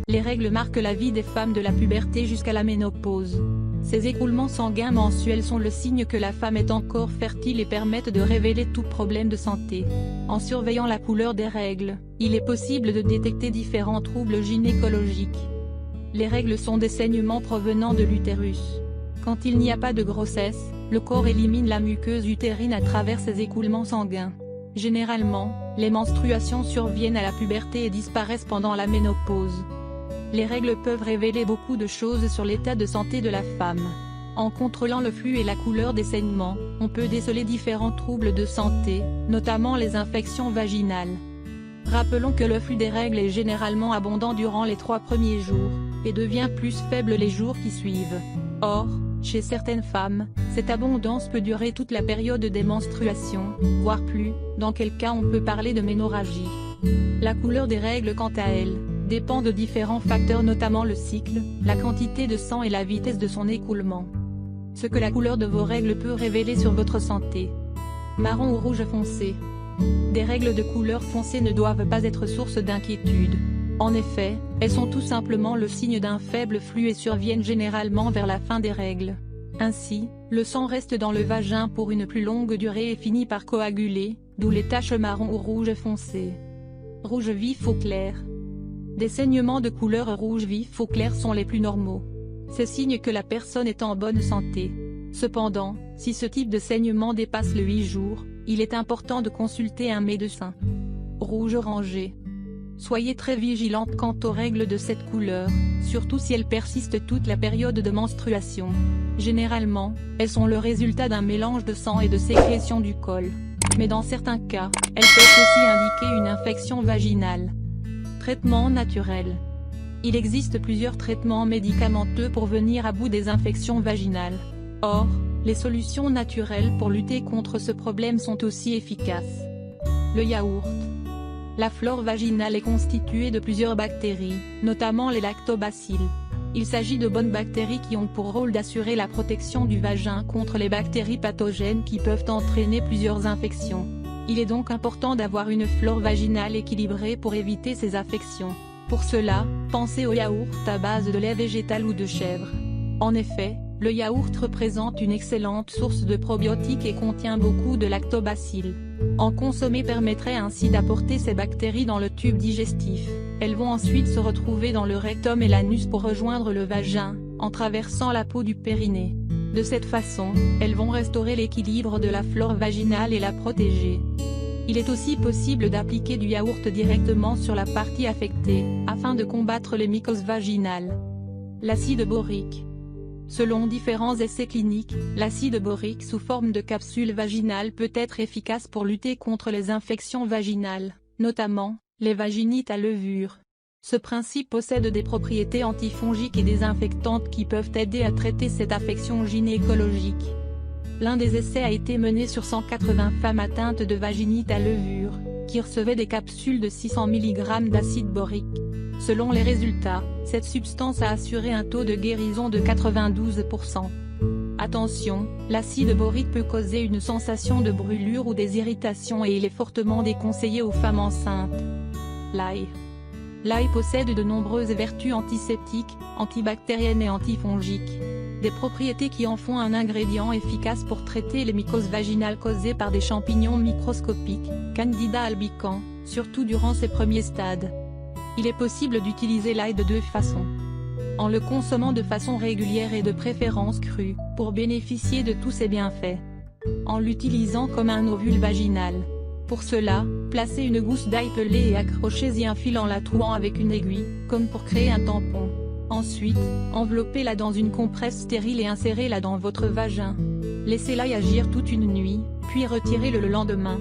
Les règles marquent la vie des femmes de la puberté jusqu'à la ménopause. Ces écoulements sanguins mensuels sont le signe que la femme est encore fertile et permettent de révéler tout problème de santé. En surveillant la couleur des règles, il est possible de détecter différents troubles gynécologiques. Les règles sont des saignements provenant de l'utérus. Quand il n'y a pas de grossesse, le corps élimine la muqueuse utérine à travers ces écoulements sanguins. Généralement, les menstruations surviennent à la puberté et disparaissent pendant la ménopause. Les règles peuvent révéler beaucoup de choses sur l'état de santé de la femme. En contrôlant le flux et la couleur des saignements, on peut déceler différents troubles de santé, notamment les infections vaginales. Rappelons que le flux des règles est généralement abondant durant les 3 premiers jours, et devient plus faible les jours qui suivent. Or, chez certaines femmes, cette abondance peut durer toute la période des menstruations, voire plus, dans quel cas on peut parler de ménorrhagie. La couleur des règles quant à elle, dépend de différents facteurs notamment le cycle, la quantité de sang et la vitesse de son écoulement. Ce que la couleur de vos règles peut révéler sur votre santé. Marron ou rouge foncé. Des règles de couleur foncée ne doivent pas être source d'inquiétude. En effet, elles sont tout simplement le signe d'un faible flux et surviennent généralement vers la fin des règles. Ainsi, le sang reste dans le vagin pour une plus longue durée et finit par coaguler, d'où les taches marron ou rouge foncé. Rouge vif ou clair. Des saignements de couleur rouge vif ou clair sont les plus normaux. C'est signe que la personne est en bonne santé. Cependant, si ce type de saignement dépasse le 8 jours, il est important de consulter un médecin. Rouge orangé. Soyez très vigilante quant aux règles de cette couleur, surtout si elles persistent toute la période de menstruation. Généralement, elles sont le résultat d'un mélange de sang et de sécrétion du col. Mais dans certains cas, elles peuvent aussi indiquer une infection vaginale. Traitement naturel. Il existe plusieurs traitements médicamenteux pour venir à bout des infections vaginales. Or, les solutions naturelles pour lutter contre ce problème sont aussi efficaces. Le yaourt. La flore vaginale est constituée de plusieurs bactéries, notamment les lactobacilles. Il s'agit de bonnes bactéries qui ont pour rôle d'assurer la protection du vagin contre les bactéries pathogènes qui peuvent entraîner plusieurs infections. Il est donc important d'avoir une flore vaginale équilibrée pour éviter ces infections. Pour cela, pensez au yaourt à base de lait végétal ou de chèvre. En effet, le yaourt représente une excellente source de probiotiques et contient beaucoup de lactobacilles. En consommer permettrait ainsi d'apporter ces bactéries dans le tube digestif. Elles vont ensuite se retrouver dans le rectum et l'anus pour rejoindre le vagin, en traversant la peau du périnée. De cette façon, elles vont restaurer l'équilibre de la flore vaginale et la protéger. Il est aussi possible d'appliquer du yaourt directement sur la partie affectée, afin de combattre les mycoses vaginales. L'acide borique. Selon différents essais cliniques, l'acide borique sous forme de capsule vaginale peut être efficace pour lutter contre les infections vaginales, notamment, les vaginites à levure. Ce principe possède des propriétés antifongiques et désinfectantes qui peuvent aider à traiter cette affection gynécologique. L'un des essais a été mené sur 180 femmes atteintes de vaginite à levure, qui recevaient des capsules de 600 mg d'acide borique. Selon les résultats, cette substance a assuré un taux de guérison de 92%. Attention, l'acide borique peut causer une sensation de brûlure ou des irritations et il est fortement déconseillé aux femmes enceintes. L'ail. L'ail possède de nombreuses vertus antiseptiques, antibactériennes et antifongiques. Des propriétés qui en font un ingrédient efficace pour traiter les mycoses vaginales causées par des champignons microscopiques, Candida albicans, surtout durant ses premiers stades. Il est possible d'utiliser l'ail de 2 façons. En le consommant de façon régulière et de préférence crue, pour bénéficier de tous ses bienfaits. En l'utilisant comme un ovule vaginal. Pour cela, placez une gousse d'ail pelée et accrochez-y un fil en la trouant avec une aiguille, comme pour créer un tampon. Ensuite, enveloppez-la dans une compresse stérile et insérez-la dans votre vagin. Laissez-la y agir toute une nuit, puis retirez-le le lendemain.